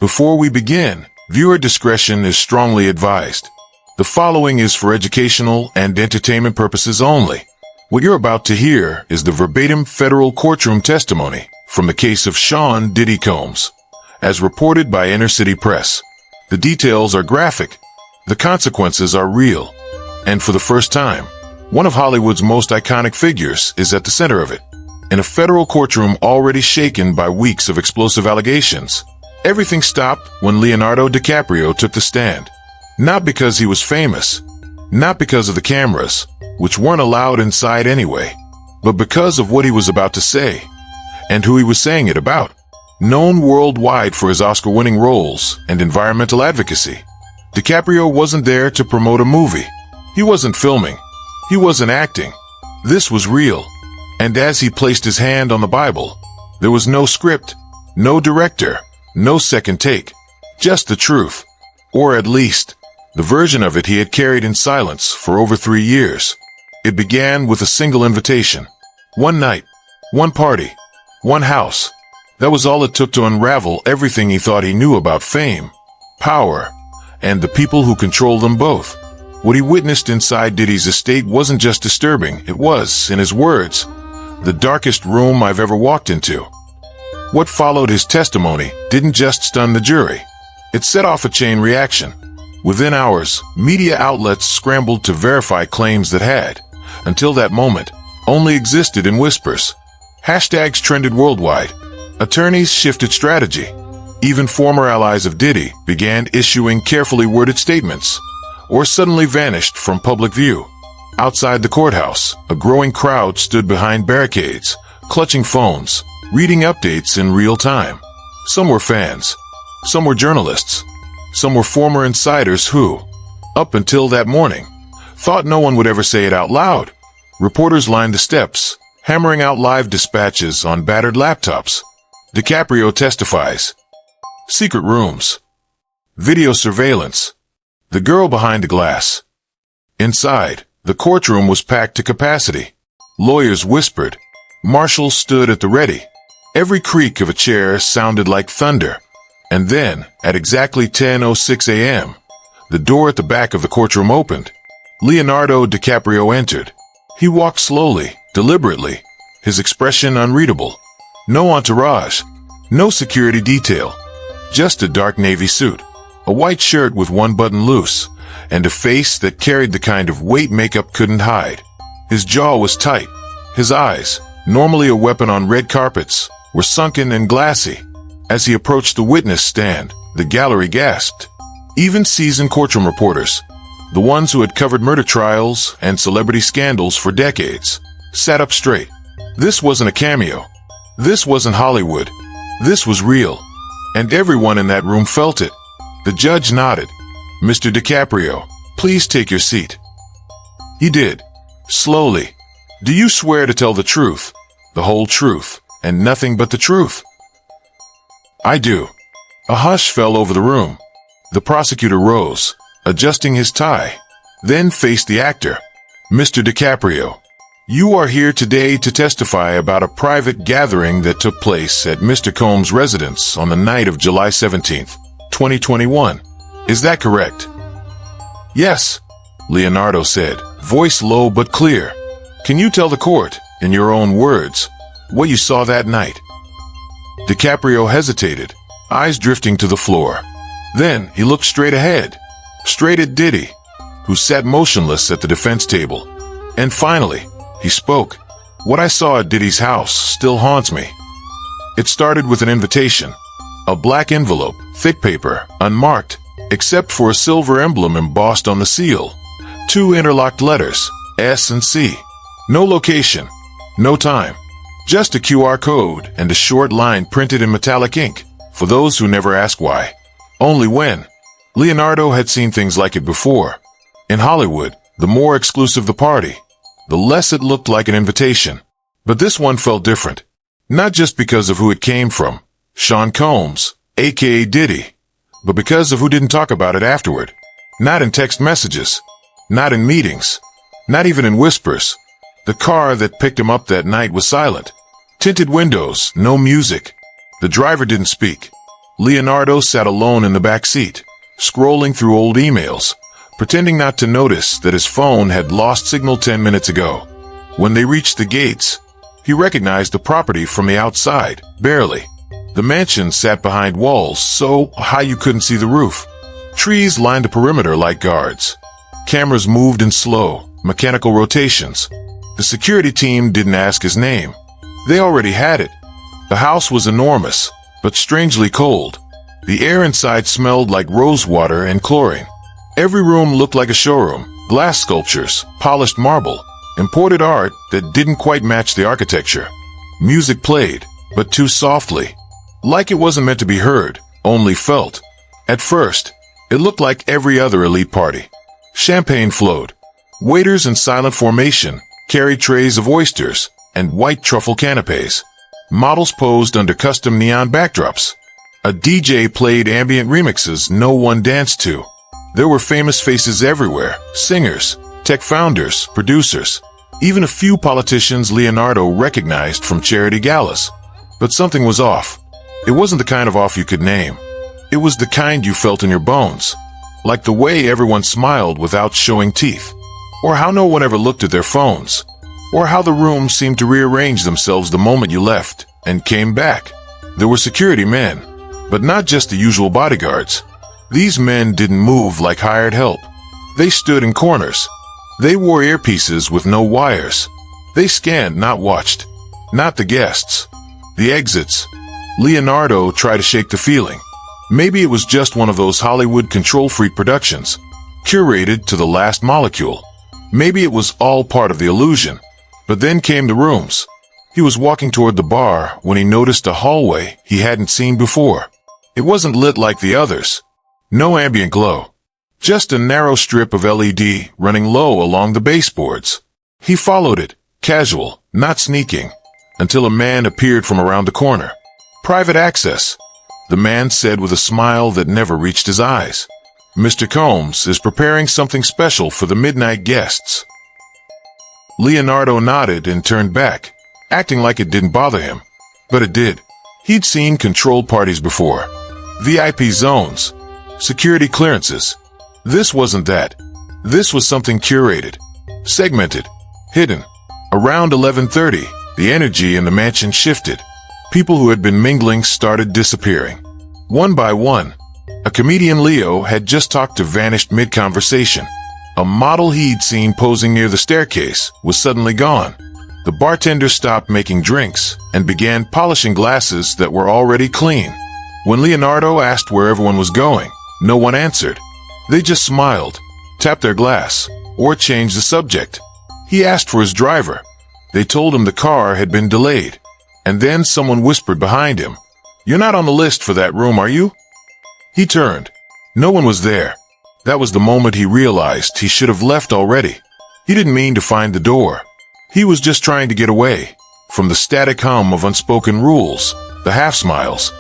Before we begin, viewer discretion is strongly advised. The following is for educational and entertainment purposes only. What you're about to hear is the verbatim federal courtroom testimony from the case of Sean Diddy Combs, as reported by Inner City Press. The details are graphic, the consequences are real, and for the first time, one of Hollywood's most iconic figures is at the center of it. In a federal courtroom already shaken by weeks of explosive allegations, everything stopped when Leonardo DiCaprio took the stand. Not because he was famous, not because of the cameras, which weren't allowed inside anyway, but because of what he was about to say, and who he was saying it about. Known worldwide for his Oscar-winning roles and environmental advocacy, DiCaprio wasn't there to promote a movie. He wasn't filming. He wasn't acting. This was real. And as he placed his hand on the Bible, there was no script, no director, no second take, just the truth. Or at least, the version of it he had carried in silence for over 3 years. It began with a single invitation. One night, one party, one house. That was all it took to unravel everything he thought he knew about fame, power, and the people who control them both. What he witnessed inside Diddy's estate wasn't just disturbing, it was, in his words, the darkest room I've ever walked into. What followed his testimony didn't just stun the jury. It set off a chain reaction. Within hours, media outlets scrambled to verify claims that had, until that moment, only existed in whispers. Hashtags trended worldwide. Attorneys shifted strategy. Even former allies of Diddy began issuing carefully worded statements, or suddenly vanished from public view. Outside the courthouse, a growing crowd stood behind barricades, clutching phones, reading updates in real time. Some were fans. Some were journalists. Some were former insiders who, up until that morning, thought no one would ever say it out loud. Reporters lined the steps, hammering out live dispatches on battered laptops. DiCaprio testifies. Secret rooms. Video surveillance. The girl behind the glass. Inside, the courtroom was packed to capacity. Lawyers whispered. Marshals stood at the ready. Every creak of a chair sounded like thunder. And then, at exactly 10:06 a.m., the door at the back of the courtroom opened. Leonardo DiCaprio entered. He walked slowly, deliberately, his expression unreadable. No entourage, no security detail, just a dark navy suit, a white shirt with one button loose, and a face that carried the kind of weight makeup couldn't hide. His jaw was tight. His eyes, normally a weapon on red carpets, were sunken and glassy. As he approached the witness stand, the gallery gasped. Even seasoned courtroom reporters, the ones who had covered murder trials and celebrity scandals for decades, sat up straight. This wasn't a cameo. This wasn't Hollywood. This was real. And everyone in that room felt it. The judge nodded. Mr. DiCaprio, please take your seat. He did. Slowly. Do you swear to tell the truth, the whole truth, and nothing but the truth? I do. A hush fell over the room. The prosecutor rose, adjusting his tie, then faced the actor. Mr. DiCaprio, you are here today to testify about a private gathering that took place at Mr. Combs' residence on the night of July 17th, 2021. Is that correct? Yes, Leonardo said, voice low but clear. Can you tell the court, in your own words, what you saw that night? DiCaprio hesitated, eyes drifting to the floor. Then he looked straight ahead, straight at Diddy, who sat motionless at the defense table. And finally, he spoke. What I saw at Diddy's house still haunts me. It started with an invitation. A black envelope, thick paper, unmarked, except for a silver emblem embossed on the seal. 2 interlocked letters, S and C. No location, no time. Just a QR code and a short line printed in metallic ink, for those who never ask why. Only when. Leonardo had seen things like it before. In Hollywood, the more exclusive the party, the less it looked like an invitation. But this one felt different. Not just because of who it came from, Sean Combs, aka Diddy, but because of who didn't talk about it afterward. Not in text messages, not in meetings, not even in whispers. The car that picked him up that night was silent. Tinted windows, no music. The driver didn't speak. Leonardo sat alone in the back seat, scrolling through old emails, pretending not to notice that his phone had lost signal 10 minutes ago. When they reached the gates, he recognized the property from the outside, barely. The mansion sat behind walls so high you couldn't see the roof. Trees lined the perimeter like guards. Cameras moved in slow, mechanical rotations. The security team didn't ask his name. They already had it. The house was enormous, but strangely cold. The air inside smelled like rosewater and chlorine. Every room looked like a showroom. Glass sculptures, polished marble, imported art that didn't quite match the architecture. Music played, but too softly. Like it wasn't meant to be heard, only felt. At first, it looked like every other elite party. Champagne flowed. Waiters in silent formation carried trays of oysters and white truffle canapes. Models posed under custom neon backdrops. A DJ played ambient remixes no one danced to. There were famous faces everywhere, singers, tech founders, producers, even a few politicians Leonardo recognized from charity galas. But something was off. It wasn't the kind of off you could name. It was the kind you felt in your bones. Like the way everyone smiled without showing teeth. Or how no one ever looked at their phones. Or how the rooms seemed to rearrange themselves the moment you left and came back. There were security men, but not just the usual bodyguards. These men didn't move like hired help. They stood in corners. They wore earpieces with no wires. They scanned, not watched. Not the guests. The exits. Leonardo tried to shake the feeling. Maybe it was just one of those Hollywood control-freak productions, curated to the last molecule. Maybe it was all part of the illusion. But then came the rooms. He was walking toward the bar when he noticed a hallway he hadn't seen before. It wasn't lit like the others. No ambient glow. Just a narrow strip of LED running low along the baseboards. He followed it, casual, not sneaking, until a man appeared from around the corner. Private access, the man said with a smile that never reached his eyes. Mr. Combs is preparing something special for the midnight guests. Leonardo nodded and turned back, acting like it didn't bother him. But it did. He'd seen controlled parties before. VIP zones. Security clearances. This wasn't that. This was something curated. Segmented. Hidden. Around 11:30, the energy in the mansion shifted. People who had been mingling started disappearing. One by one. A comedian Leo had just talked to vanished mid-conversation. A model he'd seen posing near the staircase was suddenly gone. The bartender stopped making drinks and began polishing glasses that were already clean. When Leonardo asked where everyone was going, no one answered. They just smiled, tapped their glass, or changed the subject. He asked for his driver. They told him the car had been delayed. And then someone whispered behind him, "You're not on the list for that room, are you?" He turned. No one was there. That was the moment he realized he should have left already. He didn't mean to find the door. He was just trying to get away from the static hum of unspoken rules, the half-smiles,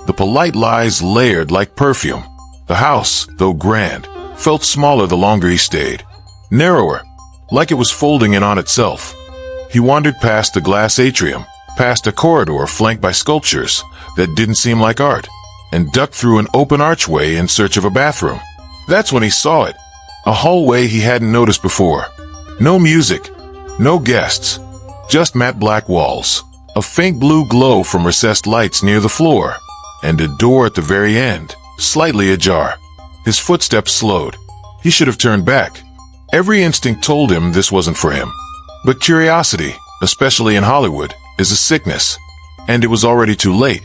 the polite lies layered like perfume. The house, though grand, felt smaller the longer he stayed. Narrower, like it was folding in on itself. He wandered past the glass atrium, past a corridor flanked by sculptures that didn't seem like art, and ducked through an open archway in search of a bathroom. That's when he saw it. A hallway he hadn't noticed before. No music, no guests, just matte black walls, a faint blue glow from recessed lights near the floor, and a door at the very end, slightly ajar. His footsteps slowed. He should have turned back. Every instinct told him this wasn't for him. But curiosity, especially in Hollywood, is a sickness. And it was already too late.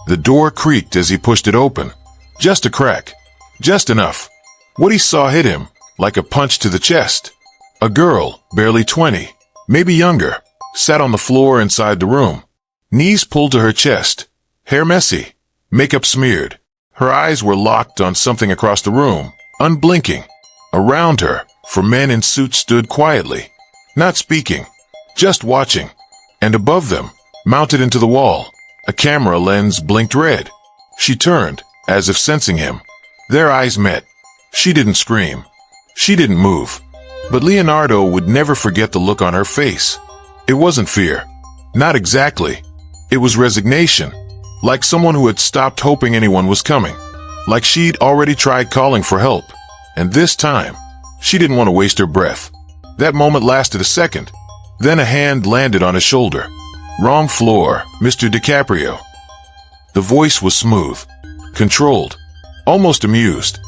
The door creaked as he pushed it open. Just a crack. Just enough. What he saw hit him, like a punch to the chest. A girl, barely 20, maybe younger, sat on the floor inside the room. Knees pulled to her chest. Hair messy. Makeup smeared. Her eyes were locked on something across the room, unblinking. Around her, four men in suits stood quietly, not speaking, just watching. And above them, mounted into the wall, a camera lens blinked red. She turned, as if sensing him. Their eyes met. She didn't scream. She didn't move. But Leonardo would never forget the look on her face. It wasn't fear. Not exactly. It was resignation. like someone who had stopped hoping anyone was coming, like she'd already tried calling for help, and this time, she didn't want to waste her breath. That moment lasted a second, then a hand landed on his shoulder. "Wrong floor, Mr. DiCaprio." The voice was smooth, controlled, almost amused.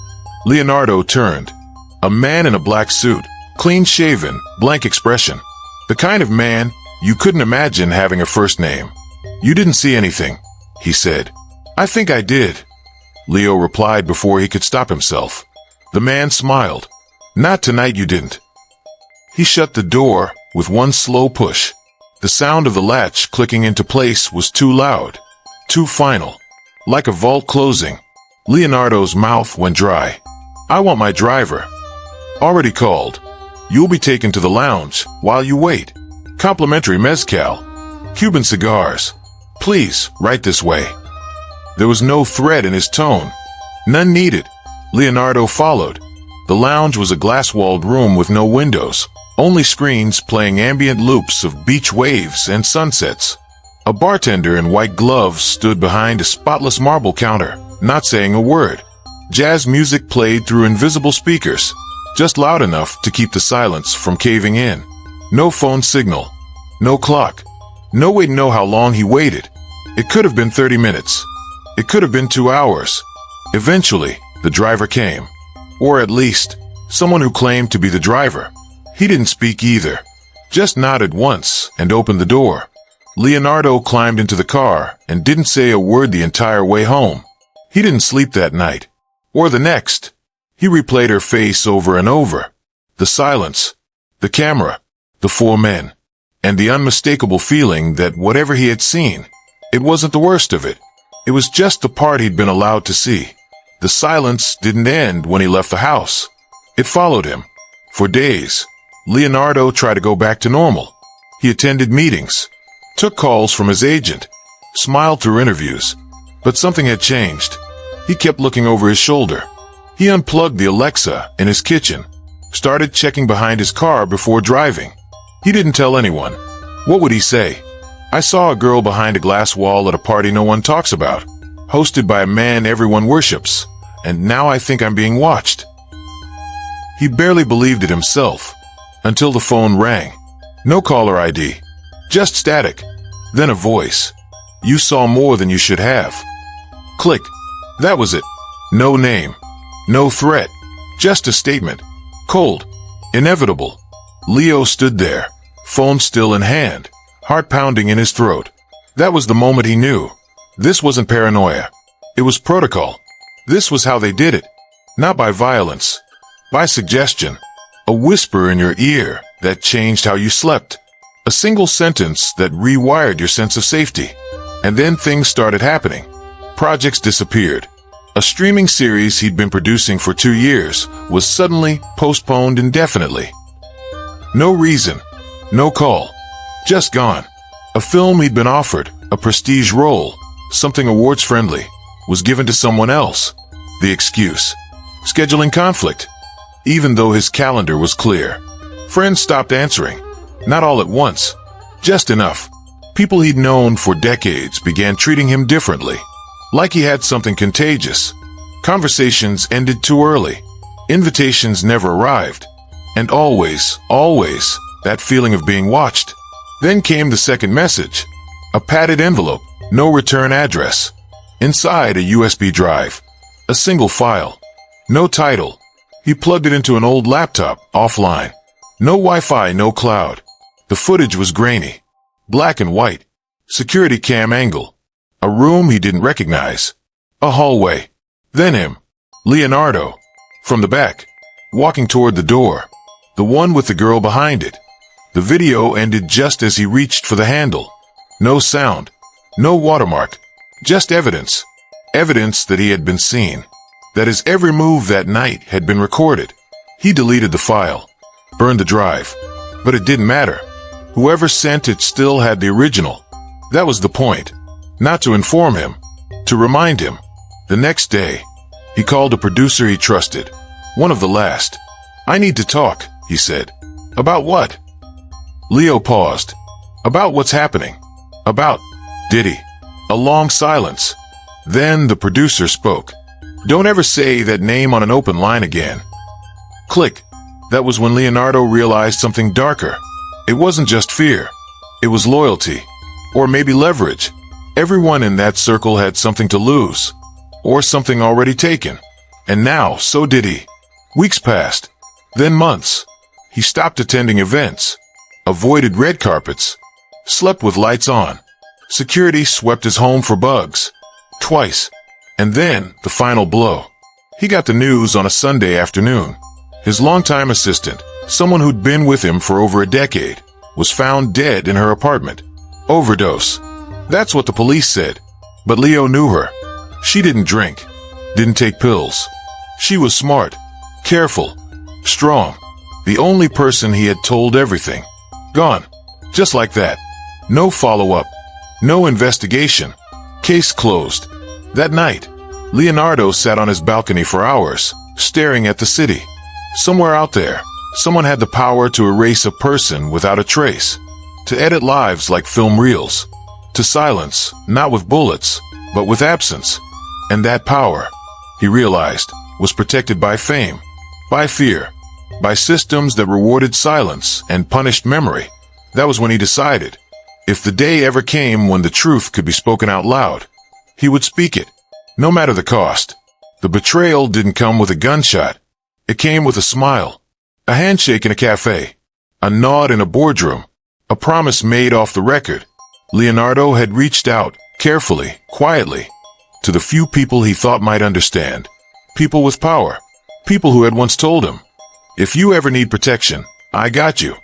Leonardo turned. A man in a black suit, clean-shaven, blank expression. The kind of man you couldn't imagine having a first name. "You didn't see anything," he said. "I think I did," Leo replied before he could stop himself. The man smiled. "Not tonight you didn't." He shut the door with one slow push. The sound of the latch clicking into place was too loud, too final. Like a vault closing, Leonardo's mouth went dry. "I want my driver." "Already called. You'll be taken to the lounge while you wait. Complimentary mezcal. Cuban cigars. Please, right this way." There was no threat in his tone. None needed. Leonardo followed. The lounge was a glass-walled room with no windows, only screens playing ambient loops of beach waves and sunsets. A bartender in white gloves stood behind a spotless marble counter, not saying a word. Jazz music played through invisible speakers, just loud enough to keep the silence from caving in. No phone signal. No clock. No way to know how long he waited. It could have been 30 minutes. It could have been 2 hours. Eventually, the driver came. Or at least, someone who claimed to be the driver. He didn't speak either. Just nodded once and opened the door. Leonardo climbed into the car and didn't say a word the entire way home. He didn't sleep that night. Or the next. He replayed her face over and over. The silence. The camera. The 4 men. And the unmistakable feeling that whatever he had seen, it wasn't the worst of it. It was just the part he'd been allowed to see. The silence didn't end when he left the house. It followed him. For days, Leonardo tried to go back to normal. He attended meetings, took calls from his agent, smiled through interviews, but something had changed. He kept looking over his shoulder. He unplugged the Alexa in his kitchen, started checking behind his car before driving. He didn't tell anyone. What would he say? "I saw a girl behind a glass wall at a party no one talks about, hosted by a man everyone worships, and now I think I'm being watched." He barely believed it himself, until the phone rang. No caller ID, just static. Then a voice. "You saw more than you should have." Click. That was it. No name. No threat. Just a statement. Cold. Inevitable. Leo stood there, phone still in hand, heart pounding in his throat. That was the moment he knew. This wasn't paranoia. It was protocol. This was how they did it. Not by violence. By suggestion. A whisper in your ear that changed how you slept. A single sentence that rewired your sense of safety. And then things started happening. Projects disappeared. A streaming series he'd been producing for 2 years was suddenly postponed indefinitely. No reason. No call. Just gone. A film he'd been offered, a prestige role, something awards-friendly, was given to someone else. The excuse. Scheduling conflict. Even though his calendar was clear. Friends stopped answering. Not all at once. Just enough. People he'd known for decades began treating him differently. Like he had something contagious. Conversations ended too early. Invitations never arrived. And always, that feeling of being watched. Then came the second message. A padded envelope, no return address. Inside a USB drive. A single file. No title. He plugged it into an old laptop, offline. No Wi-Fi, no cloud. The footage was grainy. Black and white. Security cam angle. A room he didn't recognize. A hallway. Then him. Leonardo. From the back. Walking toward the door. The one with the girl behind it. The video ended just as he reached for the handle. No sound. No watermark. Just evidence. Evidence that he had been seen. That his every move that night had been recorded. He deleted the file. Burned the drive. But it didn't matter. Whoever sent it still had the original. That was the point. Not to inform him. To remind him. The next day, he called a producer he trusted. One of the last. "I need to talk," he said. "About what?" Leo paused. "About what's happening. About Diddy." A long silence. Then the producer spoke. "Don't ever say that name on an open line again." Click. That was when Leonardo realized something darker. It wasn't just fear. It was loyalty. Or maybe leverage. Everyone in that circle had something to lose. Or something already taken. And now, so did he. Weeks passed. Then months. He stopped attending events. Avoided red carpets. Slept with lights on. Security swept his home for bugs. Twice. And then, the final blow. He got the news on a Sunday afternoon. His longtime assistant, someone who'd been with him for over a decade, was found dead in her apartment. Overdose. That's what the police said. But Leo knew her. She didn't drink. Didn't take pills. She was smart. Careful. Strong. The only person he had told everything. Gone. Just like that. No follow-up. No investigation. Case closed. That night, Leonardo sat on his balcony for hours, staring at the city. Somewhere out there, someone had the power to erase a person without a trace, to edit lives like film reels, to silence, not with bullets, but with absence. And that power, he realized, was protected by fame, by fear, by systems that rewarded silence and punished memory. That was when he decided, if the day ever came when the truth could be spoken out loud, he would speak it, no matter the cost. The betrayal didn't come with a gunshot. It came with a smile, a handshake in a cafe, a nod in a boardroom, a promise made off the record. Leonardo had reached out, carefully, quietly, to the few people he thought might understand. People with power. People who had once told him, "If you ever need protection, I got you."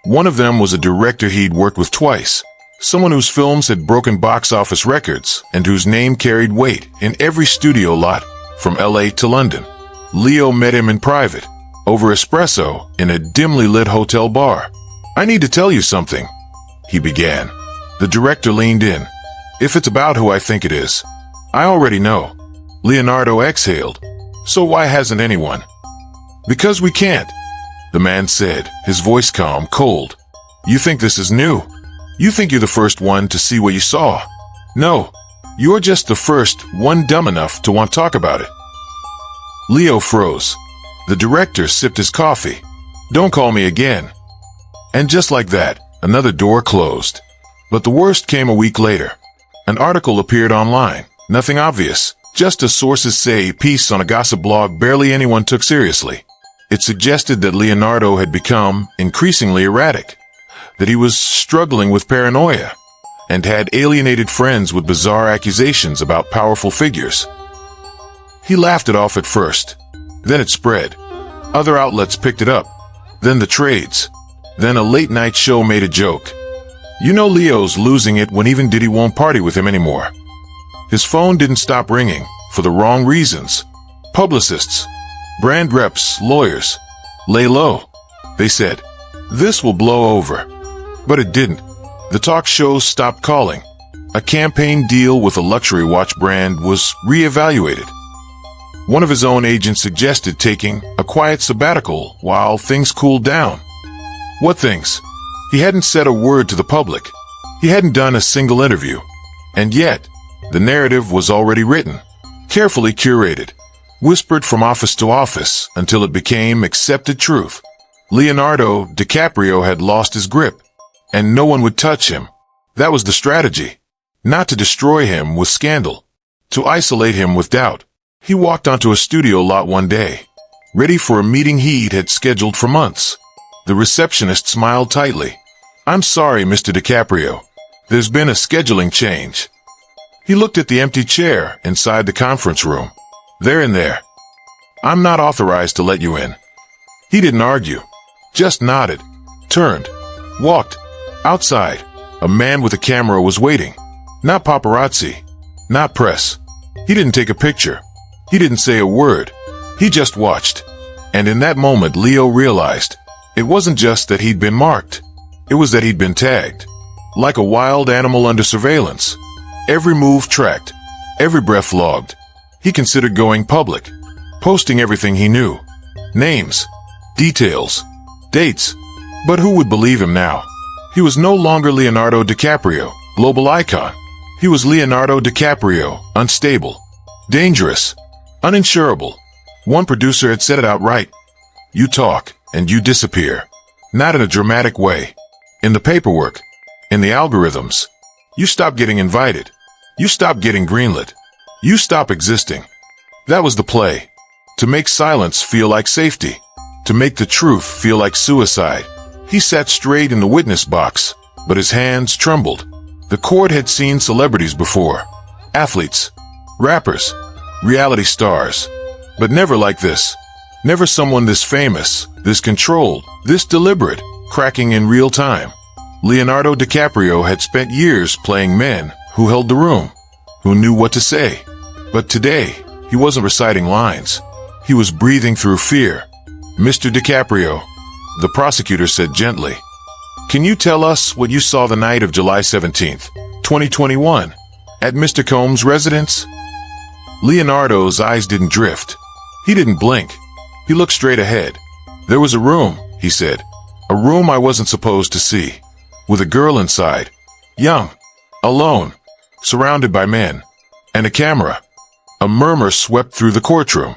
One of them was a director he'd worked with twice, someone whose films had broken box office records and whose name carried weight in every studio lot, from LA to London. Leo met him in private, over espresso in a dimly lit hotel bar. "I need to tell you something," he began. The director leaned in. "If it's about who I think it is, I already know." Leonardo exhaled. "So why hasn't anyone?" "Because we can't," the man said, his voice calm, cold. "You think this is new? You think you're the first one to see what you saw? No, you're just the first one dumb enough to want to talk about it." Leo froze. The director sipped his coffee. "Don't call me again." And just like that, another door closed. But the worst came a week later. An article appeared online. Nothing obvious, just a sources say piece on a gossip blog barely anyone took seriously. It suggested that Leonardo had become increasingly erratic, that he was struggling with paranoia, and had alienated friends with bizarre accusations about powerful figures. He laughed it off at first. Then it spread. Other outlets picked it up. Then the trades. Then a late-night show made a joke. "You know Leo's losing it when even Diddy won't party with him anymore." His phone didn't stop ringing, for the wrong reasons. Publicists, brand reps, lawyers. "Lay low," they said. "This will blow over." But it didn't. The talk shows stopped calling. A campaign deal with a luxury watch brand was re-evaluated. One of his own agents suggested taking a quiet sabbatical while things cooled down. What things? He hadn't said a word to the public. He hadn't done a single interview. And yet, the narrative was already written, carefully curated, whispered from office to office until it became accepted truth. Leonardo DiCaprio had lost his grip, and no one would touch him. That was the strategy. Not to destroy him with scandal, to isolate him with doubt. He walked onto a studio lot one day, ready for a meeting he had scheduled for months. The receptionist smiled tightly. "I'm sorry, Mr. DiCaprio. There's been a scheduling change." He looked at the empty chair inside the conference room. "They're in there. I'm not authorized to let you in." He didn't argue, just nodded, turned, walked. Outside, a man with a camera was waiting. Not paparazzi, not press. He didn't take a picture. He didn't say a word. He just watched. And in that moment, Leo realized it wasn't just that he'd been marked. It was that he'd been tagged. Like a wild animal under surveillance. Every move tracked. Every breath logged. He considered going public. Posting everything he knew. Names. Details. Dates. But who would believe him now? He was no longer Leonardo DiCaprio, global icon. He was Leonardo DiCaprio, unstable, dangerous, uninsurable. One producer had said it outright. You talk, and you disappear. Not in a dramatic way. In the paperwork, in the algorithms. You stop getting invited. You stop getting greenlit. You stop existing. That was the play. To make silence feel like safety. To make the truth feel like suicide. He sat straight in the witness box, but his hands trembled. The court had seen celebrities before. Athletes, rappers, reality stars. But never like this. Never someone this famous, this controlled, this deliberate, cracking in real time. Leonardo DiCaprio had spent years playing men who held the room, who knew what to say. But today, he wasn't reciting lines. He was breathing through fear. Mr. DiCaprio, the prosecutor said gently, can you tell us what you saw the night of July 17th, 2021, at Mr. Combs' residence? Leonardo's eyes didn't drift. He didn't blink. He looked straight ahead. There was a room, he said. A room I wasn't supposed to see. With a girl inside. Young. Alone. Surrounded by men. And a camera. A murmur swept through the courtroom.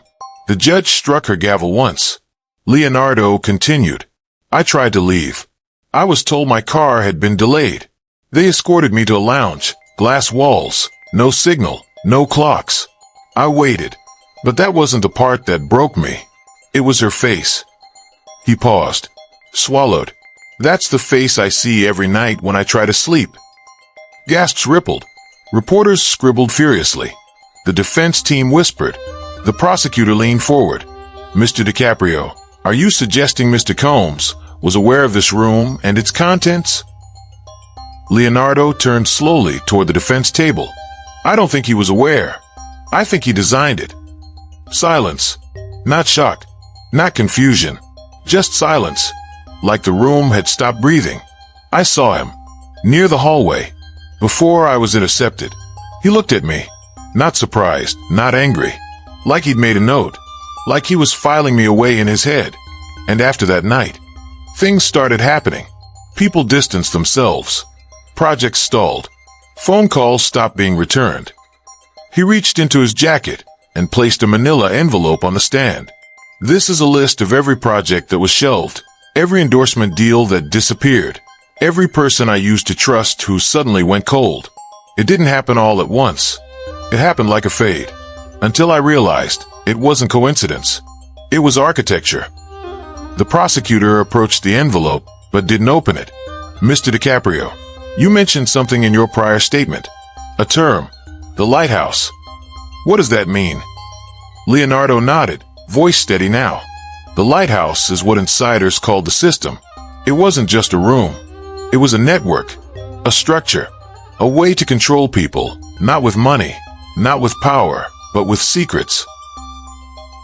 The judge struck her gavel once. Leonardo continued. I tried to leave. I was told my car had been delayed. They escorted me to a lounge. Glass walls. No signal. No clocks. I waited. But that wasn't the part that broke me. It was her face. He paused. Swallowed. That's the face I see every night when I try to sleep. Gasps rippled. Reporters scribbled furiously. The defense team whispered. The prosecutor leaned forward. Mr. DiCaprio, are you suggesting Mr. Combs was aware of this room and its contents? Leonardo turned slowly toward the defense table. I don't think he was aware. I think he designed it. Silence. Not shock. Not confusion. Just silence. Like the room had stopped breathing. I saw him. Near the hallway. Before I was intercepted. He looked at me. Not surprised. Not angry. Like he'd made a note. Like he was filing me away in his head. And after that night, things started happening. People distanced themselves. Projects stalled. Phone calls stopped being returned. He reached into his jacket and placed a manila envelope on the stand. This is a list of every project that was shelved, every endorsement deal that disappeared, every person I used to trust who suddenly went cold. It didn't happen all at once. It happened like a fade, until I realized it wasn't coincidence. It was architecture. The prosecutor approached the envelope, but didn't open it. Mr. DiCaprio, you mentioned something in your prior statement. A term. The Lighthouse. What does that mean? Leonardo nodded, voice steady now. The Lighthouse is what insiders called the system. It wasn't just a room. It was a network, a structure, a way to control people, not with money, not with power, but with secrets.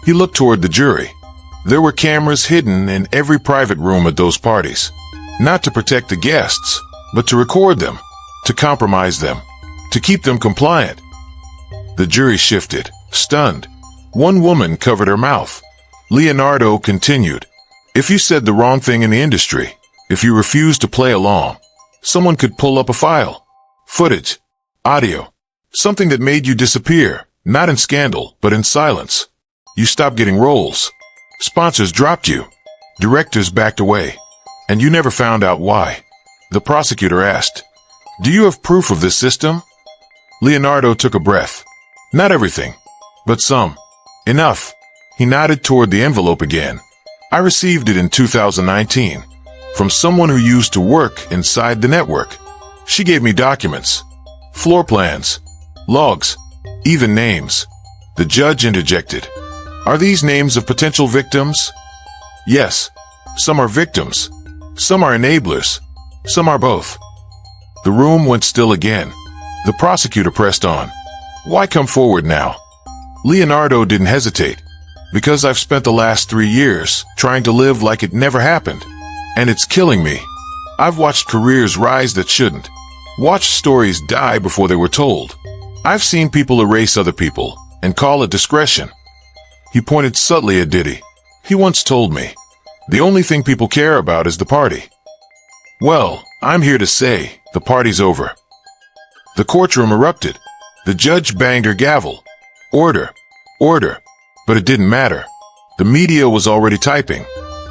He looked toward the jury. There were cameras hidden in every private room at those parties. Not to protect the guests, but to record them, to compromise them, to keep them compliant. The jury shifted, stunned. One woman covered her mouth. Leonardo continued. If you said the wrong thing in the industry, if you refused to play along, someone could pull up a file, footage, audio, something that made you disappear, not in scandal, but in silence. You stopped getting roles. Sponsors dropped you. Directors backed away. And you never found out why. The prosecutor asked, do you have proof of this system? Leonardo took a breath. Not everything, but some. Enough. He nodded toward the envelope again. I received it in 2019. From someone who used to work inside the network. She gave me documents. Floor plans. Logs. Even names. The judge interjected. Are these names of potential victims? Yes. Some are victims. Some are enablers. Some are both. The room went still again. The prosecutor pressed on. Why come forward now? Leonardo didn't hesitate. Because I've spent the last 3 years trying to live like it never happened. And it's killing me. I've watched careers rise that shouldn't. Watched stories die before they were told. I've seen people erase other people and call it discretion. He pointed subtly at Diddy. He once told me, the only thing people care about is the party. Well, I'm here to say, the party's over. The courtroom erupted. The judge banged her gavel. Order. Order. But it didn't matter. The media was already typing.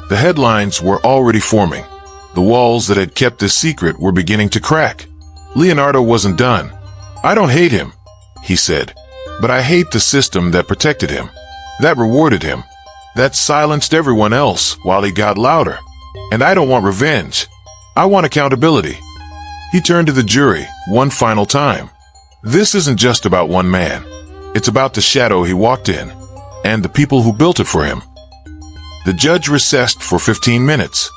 The headlines were already forming. The walls that had kept this secret were beginning to crack. Leonardo wasn't done. "I don't hate him," he said, "but I hate the system that protected him, that rewarded him, that silenced everyone else while he got louder. And I don't want revenge. I want accountability." He turned to the jury one final time. This isn't just about one man. It's about the shadow he walked in, and the people who built it for him. The judge recessed for 15 minutes,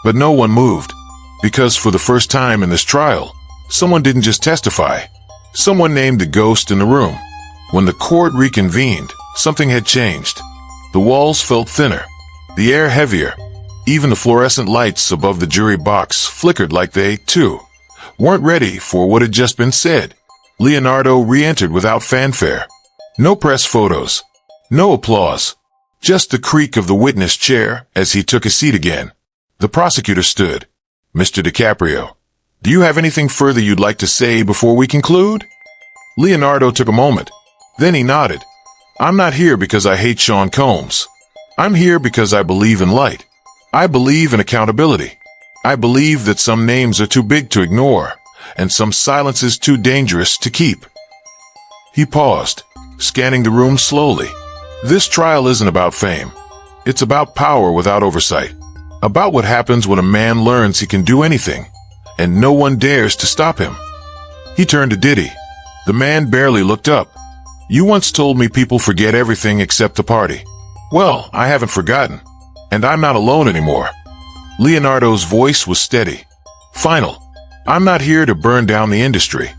but no one moved, because for the first time in this trial, someone didn't just testify. Someone named the ghost in the room. When the court reconvened, something had changed. The walls felt thinner, the air heavier. Even the fluorescent lights above the jury box flickered like they, too, weren't ready for what had just been said. Leonardo re-entered without fanfare. No press photos. No applause. Just the creak of the witness chair as he took a seat again. The prosecutor stood. "Mr. DiCaprio, do you have anything further you'd like to say before we conclude?" Leonardo took a moment. Then he nodded. "I'm not here because I hate Sean Combs. I'm here because I believe in light. I believe in accountability. I believe that some names are too big to ignore, and some silence is too dangerous to keep." He paused, scanning the room slowly. This trial isn't about fame. It's about power without oversight. About what happens when a man learns he can do anything, and no one dares to stop him. He turned to Diddy. The man barely looked up. "You once told me people forget everything except the party. Well, I haven't forgotten, and I'm not alone anymore." Leonardo's voice was steady. Final. "I'm not here to burn down the industry.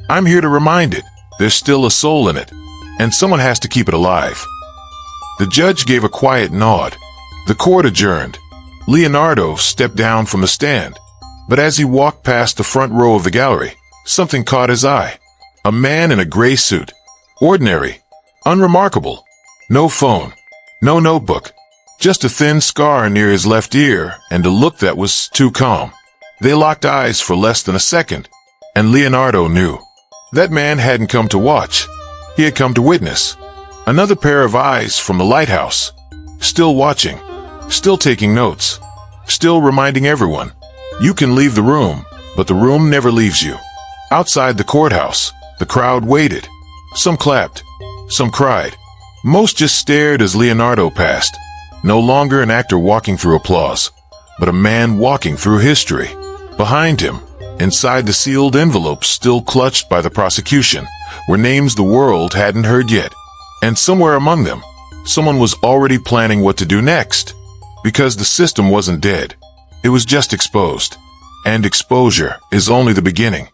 I'm here to remind it there's still a soul in it, and someone has to keep it alive." The judge gave a quiet nod. The court adjourned. Leonardo stepped down from the stand, but as he walked past the front row of the gallery, something caught his eye. A man in a gray suit. Ordinary. Unremarkable. No phone. No notebook. Just a thin scar near his left ear and a look that was too calm. They locked eyes for less than a second, and Leonardo knew. That man hadn't come to watch. He had come to witness. Another pair of eyes from the Lighthouse. Still watching. Still taking notes. Still reminding everyone. You can leave the room, but the room never leaves you. Outside the courthouse, the crowd waited. Some clapped. Some cried. Most just stared as Leonardo passed. No longer an actor walking through applause, but a man walking through history. Behind him, inside the sealed envelopes still clutched by the prosecution, were names the world hadn't heard yet. And somewhere among them, someone was already planning what to do next. Because the system wasn't dead. It was just exposed. And exposure is only the beginning.